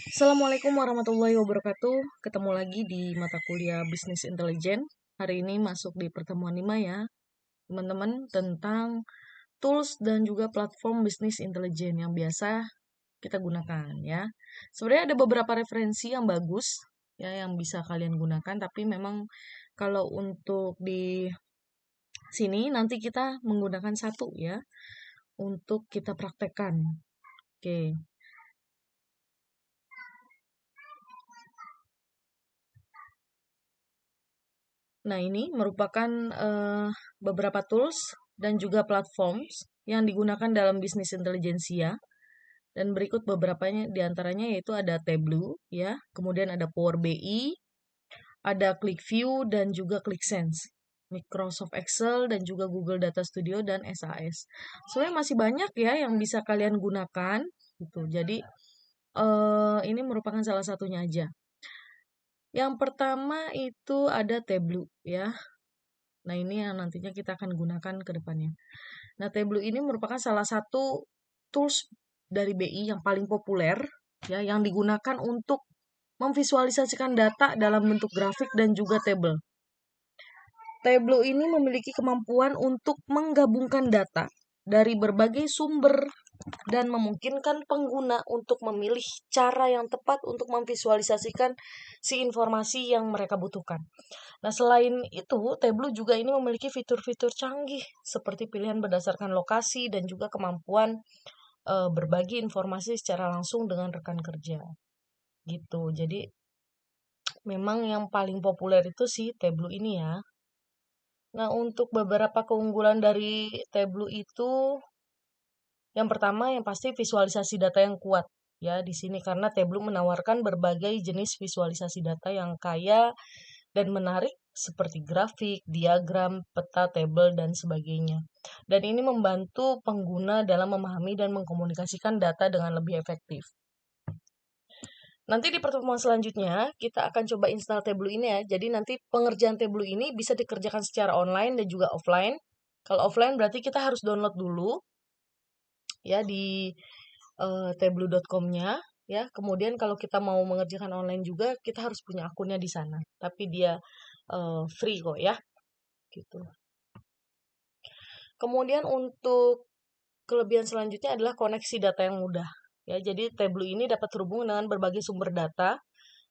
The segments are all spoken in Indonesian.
Assalamualaikum warahmatullahi wabarakatuh. Ketemu lagi di mata kuliah Bisnis Intelijen. Hari ini masuk di pertemuan 5 ya, teman-teman, tentang tools dan juga platform bisnis intelijen yang biasa kita gunakan ya. Sebenarnya ada beberapa referensi yang bagus ya yang bisa kalian gunakan, tapi memang kalau untuk di sini nanti kita menggunakan satu ya untuk kita praktekkan. Oke. Nah, ini merupakan beberapa tools dan juga platforms yang digunakan dalam bisnis intelijensia. Dan berikut beberapanya diantaranya yaitu ada Tableau, ya, kemudian ada Power BI, ada ClickView dan juga ClickSense, Microsoft Excel dan juga Google Data Studio dan SAS. Sebenarnya masih banyak ya yang bisa kalian gunakan, gitu. Jadi ini merupakan salah satunya aja. Yang pertama itu ada Tableau, ya. Nah, ini yang nantinya kita akan gunakan ke depannya. Nah, Tableau ini merupakan salah satu tools dari BI yang paling populer ya yang digunakan untuk memvisualisasikan data dalam bentuk grafik dan juga tabel. Tableau ini memiliki kemampuan untuk menggabungkan data dari berbagai sumber dan memungkinkan pengguna untuk memilih cara yang tepat untuk memvisualisasikan si informasi yang mereka butuhkan. Nah, selain itu, Tableau juga ini memiliki fitur-fitur canggih seperti pilihan berdasarkan lokasi dan juga kemampuan berbagi informasi secara langsung dengan rekan kerja. Gitu. Jadi, memang yang paling populer itu sih Tableau ini ya. Nah, untuk beberapa keunggulan dari Tableau itu, yang pertama yang pasti visualisasi data yang kuat ya di sini karena Tableau menawarkan berbagai jenis visualisasi data yang kaya dan menarik seperti grafik, diagram, peta, tabel, dan sebagainya. Dan ini membantu pengguna dalam memahami dan mengkomunikasikan data dengan lebih efektif. Nanti di pertemuan selanjutnya, kita akan coba install Tableau ini ya. Jadi nanti pengerjaan Tableau ini bisa dikerjakan secara online dan juga offline. Kalau offline berarti kita harus download dulu ya di tableau.com-nya ya. Kemudian kalau kita mau mengerjakan online juga, kita harus punya akunnya di sana. Tapi dia free kok ya, gitu. Kemudian untuk kelebihan selanjutnya adalah koneksi data yang mudah. Ya, jadi Tableau ini dapat terhubung dengan berbagai sumber data,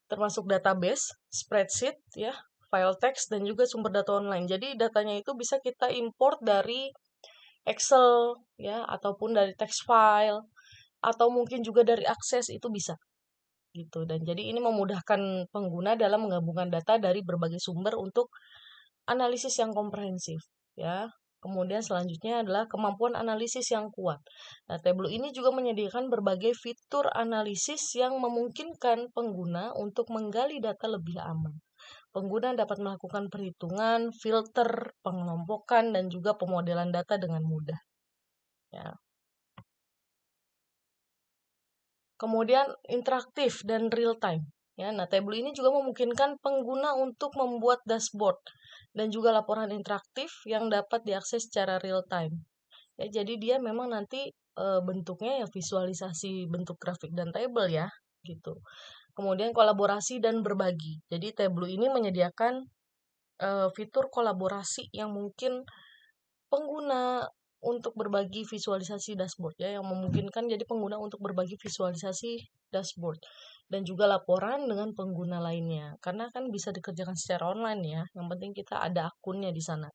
termasuk database, spreadsheet, ya, file text, dan juga sumber data online. Jadi datanya itu bisa kita import dari Excel, ya, ataupun dari text file, atau mungkin juga dari Access itu bisa. Gitu. Dan jadi ini memudahkan pengguna dalam menggabungkan data dari berbagai sumber untuk analisis yang komprehensif, ya. Kemudian selanjutnya adalah kemampuan analisis yang kuat. Nah, Tableau ini juga menyediakan berbagai fitur analisis yang memungkinkan pengguna untuk menggali data lebih aman. Pengguna dapat melakukan perhitungan, filter, pengelompokan, dan juga pemodelan data dengan mudah. Ya. Kemudian interaktif dan real time. Ya, nah, Tableau ini juga memungkinkan pengguna untuk membuat dashboard dan juga laporan interaktif yang dapat diakses secara real time. Ya, jadi dia memang nanti bentuknya ya visualisasi bentuk grafik dan tabel ya, gitu. Kemudian kolaborasi dan berbagi. Jadi Tableau ini menyediakan fitur kolaborasi yang mungkin pengguna untuk berbagi visualisasi dashboard ya, yang memungkinkan jadi pengguna untuk berbagi visualisasi dashboard dan juga laporan dengan pengguna lainnya. Karena kan bisa dikerjakan secara online ya. Yang penting kita ada akunnya di sana.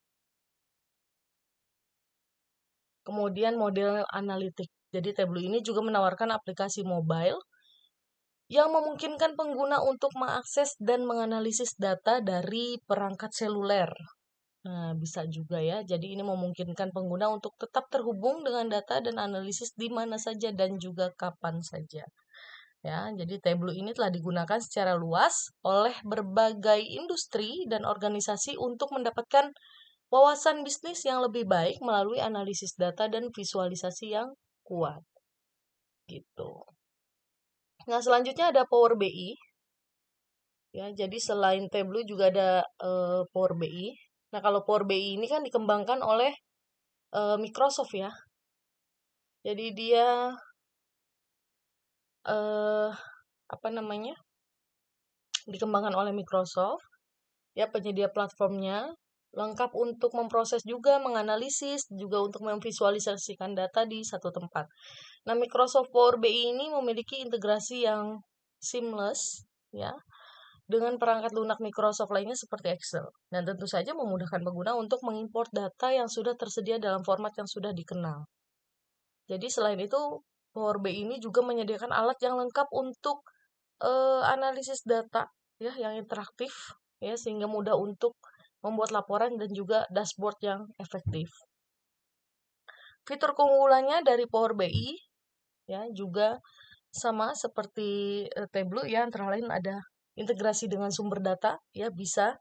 Kemudian model analitik. Jadi Tableau ini juga menawarkan aplikasi mobile yang memungkinkan pengguna untuk mengakses dan menganalisis data dari perangkat seluler. Nah, bisa juga ya. Jadi ini memungkinkan pengguna untuk tetap terhubung dengan data dan analisis di mana saja dan juga kapan saja. Ya, jadi Tableau ini telah digunakan secara luas oleh berbagai industri dan organisasi untuk mendapatkan wawasan bisnis yang lebih baik melalui analisis data dan visualisasi yang kuat. Gitu. Nah, selanjutnya ada Power BI. Ya, jadi selain Tableau juga ada Power BI. Nah, kalau Power BI ini kan dikembangkan oleh Microsoft ya. Jadi dia eh, dikembangkan oleh Microsoft, ya penyedia platformnya lengkap untuk memproses juga, menganalisis, juga untuk memvisualisasikan data di satu tempat. Nah, Microsoft Power BI ini memiliki integrasi yang seamless, ya, dengan perangkat lunak Microsoft lainnya seperti Excel. Dan tentu saja memudahkan pengguna untuk mengimport data yang sudah tersedia dalam format yang sudah dikenal. Jadi selain itu, Power BI ini juga menyediakan alat yang lengkap untuk analisis data, ya, yang interaktif, ya, sehingga mudah untuk membuat laporan dan juga dashboard yang efektif. Fitur keunggulannya dari Power BI, ya, juga sama seperti Tableau, ya, antara lain ada integrasi dengan sumber data, ya, bisa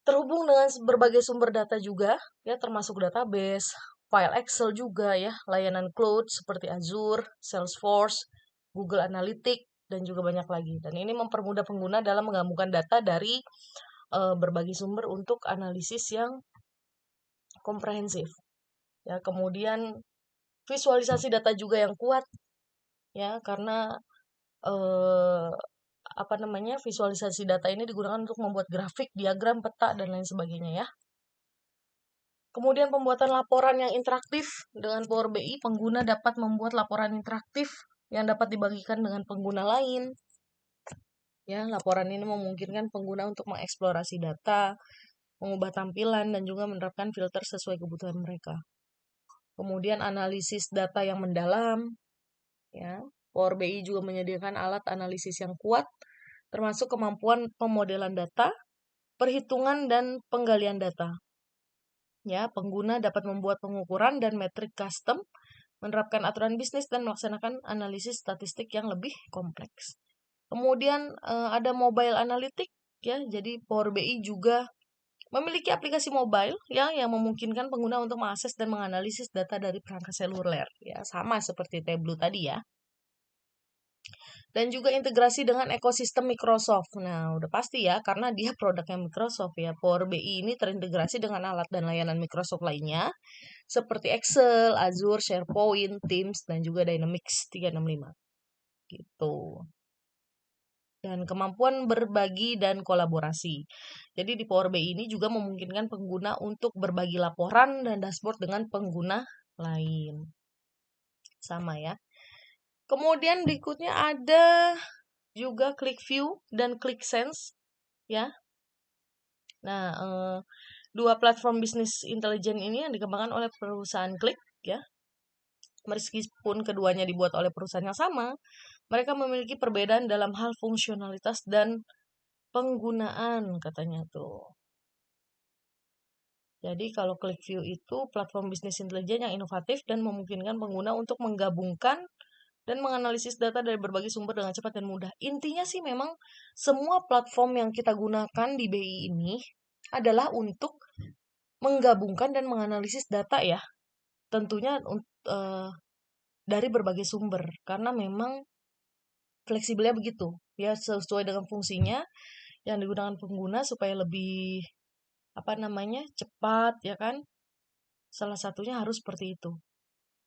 terhubung dengan berbagai sumber data juga, ya, termasuk database, file Excel juga, ya, layanan cloud seperti Azure, Salesforce, Google Analytics, dan juga banyak lagi. Dan ini mempermudah pengguna dalam menggabungkan data dari berbagai sumber untuk analisis yang komprehensif. Ya, kemudian visualisasi data juga yang kuat, ya, karena eh, visualisasi data ini digunakan untuk membuat grafik, diagram, peta, dan lain sebagainya, ya. Kemudian pembuatan laporan yang interaktif dengan Power BI, pengguna dapat membuat laporan interaktif yang dapat dibagikan dengan pengguna lain. Ya, laporan ini memungkinkan pengguna untuk mengeksplorasi data, mengubah tampilan, dan juga menerapkan filter sesuai kebutuhan mereka. Kemudian analisis data yang mendalam, ya. Power BI juga menyediakan alat analisis yang kuat, termasuk kemampuan pemodelan data, perhitungan, dan penggalian data. Ya, pengguna dapat membuat pengukuran dan metrik custom, menerapkan aturan bisnis, dan melaksanakan analisis statistik yang lebih kompleks. Kemudian ada mobile analytics, ya. Jadi Power BI juga memiliki aplikasi mobile, ya, yang memungkinkan pengguna untuk mengakses dan menganalisis data dari perangkat seluler, ya, sama seperti Tableau tadi, ya. Dan juga integrasi dengan ekosistem Microsoft. Nah, udah pasti, ya, karena dia produknya Microsoft, ya. Power BI ini terintegrasi dengan alat dan layanan Microsoft lainnya seperti Excel, Azure, SharePoint, Teams, dan juga Dynamics 365. Gitu. Dan kemampuan berbagi dan kolaborasi. Jadi di Power BI ini juga memungkinkan pengguna untuk berbagi laporan dan dashboard dengan pengguna lain. Sama, ya. Kemudian berikutnya ada juga ClickView dan ClickSense, ya. Nah, dua platform bisnis intelijen ini yang dikembangkan oleh perusahaan Click, ya. Meskipun keduanya dibuat oleh perusahaan yang sama, mereka memiliki perbedaan dalam hal fungsionalitas dan penggunaan, katanya tuh. Jadi kalau ClickView itu platform bisnis intelijen yang inovatif dan memungkinkan pengguna untuk menggabungkan dan menganalisis data dari berbagai sumber dengan cepat dan mudah. Intinya sih memang semua platform yang kita gunakan di BI ini adalah untuk menggabungkan dan menganalisis data, ya. Tentunya dari berbagai sumber, karena memang fleksibelnya begitu, ya, sesuai dengan fungsinya yang digunakan pengguna supaya lebih cepat, ya kan. Salah satunya harus seperti itu,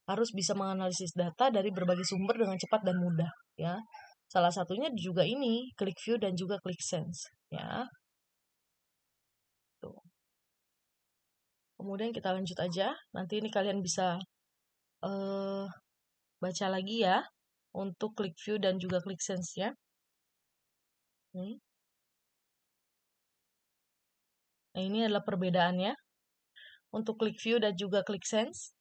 harus bisa menganalisis data dari berbagai sumber dengan cepat dan mudah, ya. Salah satunya juga ini ClickView dan juga ClickSense, ya. Tuh. Kemudian kita lanjut aja, nanti ini kalian bisa eh, baca lagi, ya, untuk ClickView dan juga ClickSense, ya. Nih. Nah, ini adalah perbedaannya untuk ClickView dan juga ClickSense.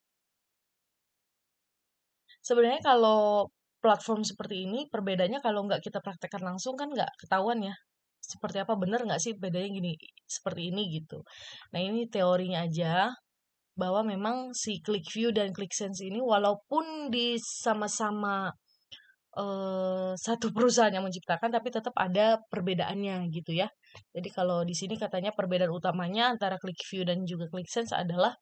Sebenarnya kalau platform seperti ini, perbedaannya kalau nggak kita praktekkan langsung kan nggak ketahuan, ya. Seperti apa, bener nggak sih bedanya gini, seperti ini gitu. Nah, ini teorinya aja, bahwa memang si ClickView dan ClickSense ini walaupun di sama-sama satu perusahaan yang menciptakan, tapi tetap ada perbedaannya gitu, ya. Jadi kalau di sini katanya perbedaan utamanya antara ClickView dan juga ClickSense adalah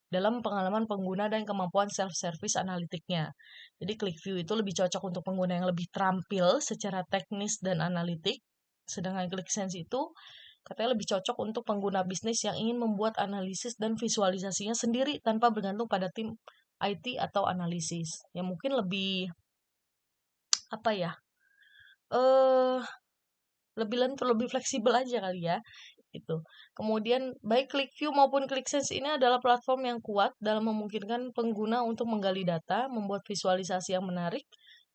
dalam pengalaman pengguna dan kemampuan self-service analitiknya. Jadi ClickView itu lebih cocok untuk pengguna yang lebih terampil secara teknis dan analitik, sedangkan ClickSense itu katanya lebih cocok untuk pengguna bisnis yang ingin membuat analisis dan visualisasinya sendiri tanpa bergantung pada tim IT atau analisis. Yang mungkin lebih apa ya? eh lebih lentur, lebih fleksibel aja kali ya, gitu. Kemudian baik ClickView maupun ClickSense ini adalah platform yang kuat dalam memungkinkan pengguna untuk menggali data, membuat visualisasi yang menarik,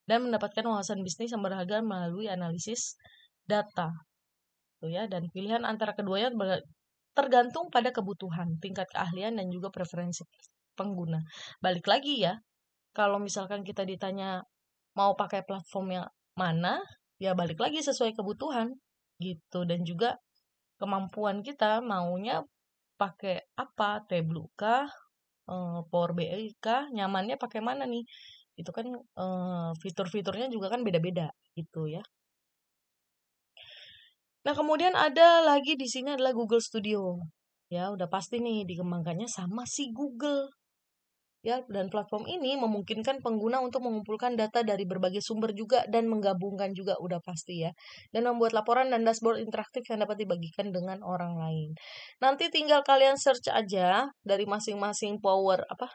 dan mendapatkan wawasan bisnis yang berharga melalui analisis data, gitu ya. Dan pilihan antara keduanya tergantung pada kebutuhan, tingkat keahlian, dan juga preferensi pengguna. Balik lagi ya, kalau misalkan kita ditanya mau pakai platform yang mana, ya balik lagi sesuai kebutuhan gitu, dan juga kemampuan kita maunya pakai apa, Tableau kah, Power BI kah, nyamannya pakai mana nih? Itu kan fitur-fiturnya juga kan beda-beda gitu ya. Nah, kemudian ada lagi di sini adalah Google Studio. Ya, udah pasti nih dikembangkannya sama si Google. Ya, dan platform ini memungkinkan pengguna untuk mengumpulkan data dari berbagai sumber juga dan menggabungkan juga udah pasti ya. Dan membuat laporan dan dashboard interaktif yang dapat dibagikan dengan orang lain. Nanti tinggal kalian search aja dari masing-masing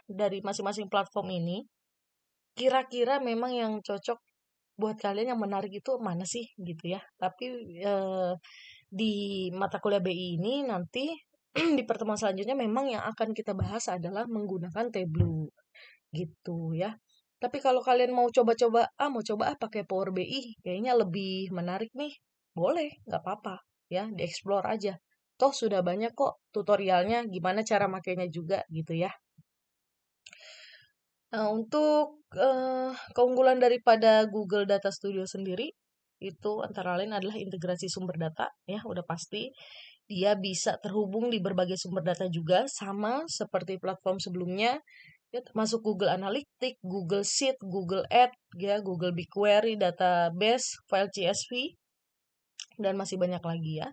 dari masing-masing platform ini. Kira-kira memang yang cocok buat kalian yang menarik itu mana sih gitu ya. Tapi eh, di mata kuliah BI ini nanti di pertemuan selanjutnya memang yang akan kita bahas adalah menggunakan Tableau gitu ya. Tapi kalau kalian mau coba-coba, mau coba pakai Power BI, kayaknya lebih menarik nih. Boleh, nggak apa-apa ya, dieksplor aja. Toh sudah banyak kok tutorialnya, gimana cara makainya juga gitu ya. Nah, untuk keunggulan daripada Google Data Studio sendiri, itu antara lain adalah integrasi sumber data, ya udah pasti. Dia bisa terhubung di berbagai sumber data juga, sama seperti platform sebelumnya, ya, termasuk Google Analytics, Google Sheet, Google Ads, ya, Google BigQuery, database, file CSV, dan masih banyak lagi ya.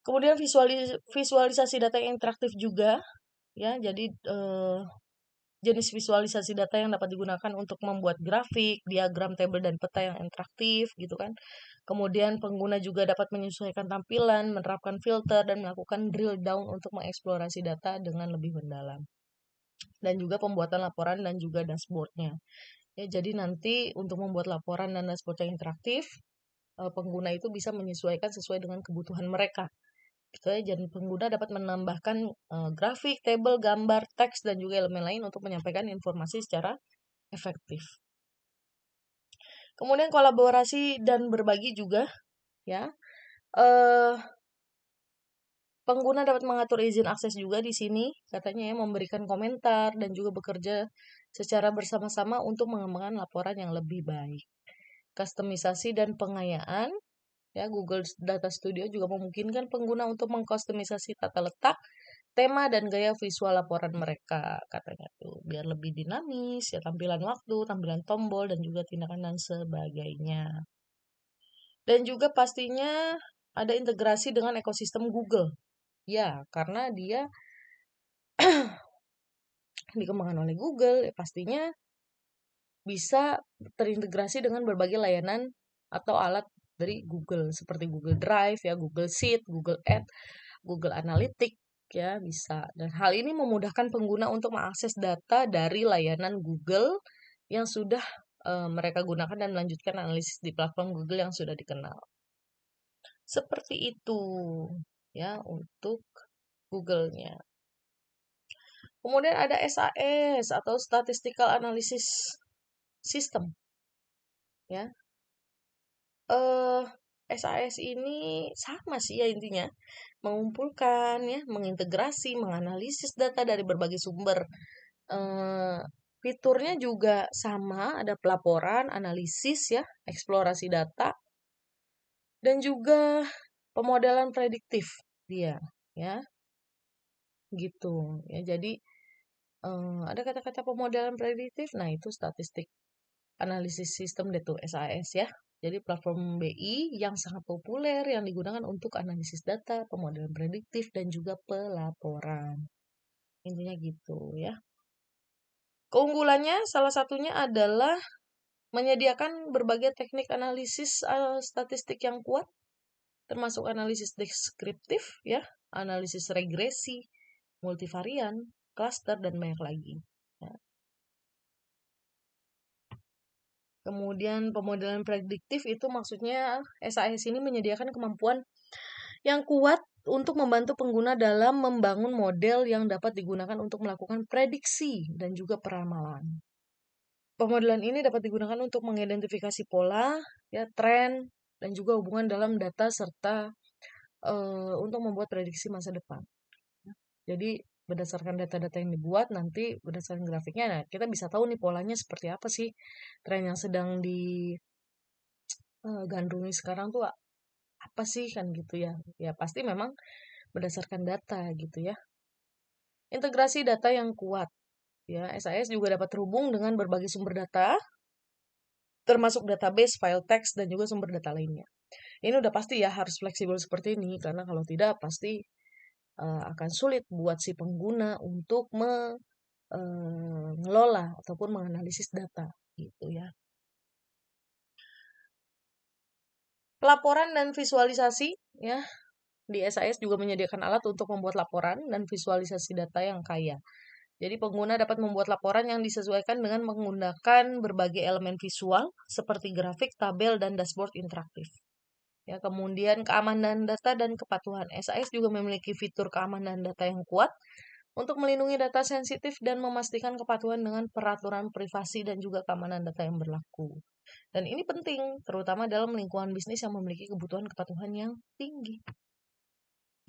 Kemudian visualisasi data yang interaktif juga, ya. Jadi jenis visualisasi data yang dapat digunakan untuk membuat grafik, diagram, tabel, dan peta yang interaktif gitu kan. Kemudian pengguna juga dapat menyesuaikan tampilan, menerapkan filter, dan melakukan drill down untuk mengeksplorasi data dengan lebih mendalam. Dan juga pembuatan laporan dan juga dashboardnya. Ya, jadi nanti untuk membuat laporan dan dashboard yang interaktif, pengguna itu bisa menyesuaikan sesuai dengan kebutuhan mereka. Gitu ya, jadi pengguna dapat menambahkan grafik, tabel, gambar, teks, dan juga elemen lain untuk menyampaikan informasi secara efektif. Kemudian kolaborasi dan berbagi juga, ya. Eh, Pengguna dapat mengatur izin akses juga di sini, katanya ya, memberikan komentar dan juga bekerja secara bersama-sama untuk mengembangkan laporan yang lebih baik. Kustomisasi dan pengayaan, ya, Google Data Studio juga memungkinkan pengguna untuk mengkustomisasi tata letak, tema, dan gaya visual laporan mereka, katanya tuh, biar lebih dinamis, ya, tampilan waktu, tampilan tombol, dan juga tindakan dan sebagainya. Dan juga pastinya ada integrasi dengan ekosistem Google. Ya, karena dia dikembangkan oleh Google, ya pastinya bisa terintegrasi dengan berbagai layanan atau alat dari Google seperti Google Drive ya, Google Sheet, Google Ads, Google Analytics ya bisa. Dan hal ini memudahkan pengguna untuk mengakses data dari layanan Google yang sudah mereka gunakan dan melanjutkan analisis di platform Google yang sudah dikenal. Seperti itu ya untuk Google-nya. Kemudian ada SAS atau Statistical Analysis System ya. eh SAS ini sama sih ya intinya, mengumpulkan ya, mengintegrasi, menganalisis data dari berbagai sumber. Eh Fiturnya juga sama, ada pelaporan, analisis ya, eksplorasi data, dan juga pemodelan prediktif dia ya, gitu ya. Jadi ada kata-kata pemodelan prediktif, nah itu statistik analisis sistem itu SAS ya. Jadi platform BI yang sangat populer yang digunakan untuk analisis data, pemodelan prediktif, dan juga pelaporan. Intinya gitu ya. Keunggulannya salah satunya adalah menyediakan berbagai teknik analisis statistik yang kuat, termasuk analisis deskriptif ya, analisis regresi, multivarian, cluster, dan banyak lagi. Ya. Kemudian pemodelan prediktif itu maksudnya SAS ini menyediakan kemampuan yang kuat untuk membantu pengguna dalam membangun model yang dapat digunakan untuk melakukan prediksi dan juga peramalan. Pemodelan ini dapat digunakan untuk mengidentifikasi pola, ya, tren, dan juga hubungan dalam data serta untuk membuat prediksi masa depan. Jadi berdasarkan data-data yang dibuat nanti berdasarkan grafiknya, nah kita bisa tahu nih polanya seperti apa sih, tren yang sedang digandrungi sekarang tuh apa sih kan gitu ya. Ya pasti memang berdasarkan data gitu ya. Integrasi data yang kuat. Ya, SAS juga dapat terhubung dengan berbagai sumber data, termasuk database, file teks, dan juga sumber data lainnya. Ini udah pasti ya harus fleksibel seperti ini, karena kalau tidak pasti akan sulit buat si pengguna untuk mengelola ataupun menganalisis data gitu ya. Pelaporan dan visualisasi ya, di SAS juga menyediakan alat untuk membuat laporan dan visualisasi data yang kaya. Jadi pengguna dapat membuat laporan yang disesuaikan dengan menggunakan berbagai elemen visual seperti grafik, tabel, dan dashboard interaktif. Ya, kemudian keamanan data dan kepatuhan. SAS juga memiliki fitur keamanan data yang kuat untuk melindungi data sensitif dan memastikan kepatuhan dengan peraturan privasi dan juga keamanan data yang berlaku. Dan ini penting, terutama dalam lingkungan bisnis yang memiliki kebutuhan kepatuhan yang tinggi.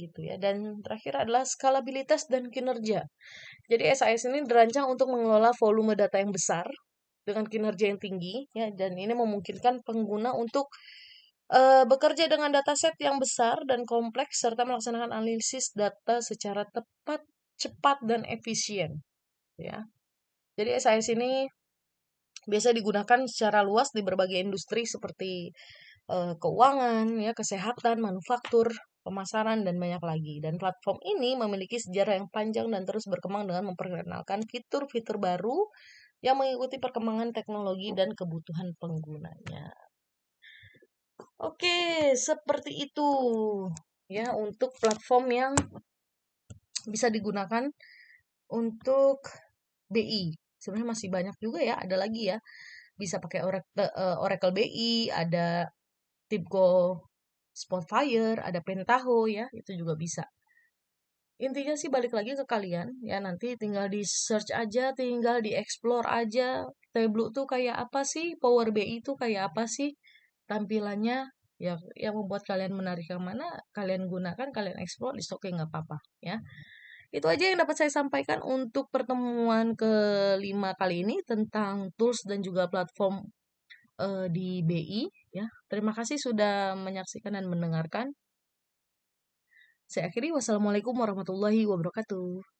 Gitu ya. Dan terakhir adalah skalabilitas dan kinerja. Jadi SAS ini dirancang untuk mengelola volume data yang besar dengan kinerja yang tinggi ya, dan ini memungkinkan pengguna untuk bekerja dengan dataset yang besar dan kompleks serta melaksanakan analisis data secara tepat, cepat dan efisien ya. Jadi SAS ini biasa digunakan secara luas di berbagai industri seperti keuangan, ya, kesehatan, manufaktur, pemasaran, dan banyak lagi. Dan platform ini memiliki sejarah yang panjang dan terus berkembang dengan memperkenalkan fitur-fitur baru yang mengikuti perkembangan teknologi dan kebutuhan penggunanya. Oke, seperti itu ya untuk platform yang bisa digunakan untuk BI. Sebenarnya masih banyak juga ya, ada lagi ya. Bisa pakai Oracle BI, ada TIBCO Spotfire, ada Pentaho ya, itu juga bisa. Intinya sih balik lagi ke kalian ya, nanti tinggal di search aja, tinggal di explore aja. Tableau tuh kayak apa sih? Power BI itu kayak apa sih? Tampilannya ya yang membuat kalian menarik yang mana kalian gunakan, kalian explore, di oke nggak apa-apa ya. Itu aja yang dapat saya sampaikan untuk pertemuan kelima kali ini tentang tools dan juga platform di BI ya. Terima kasih sudah menyaksikan dan mendengarkan. Saya akhiri, wassalamualaikum warahmatullahi wabarakatuh.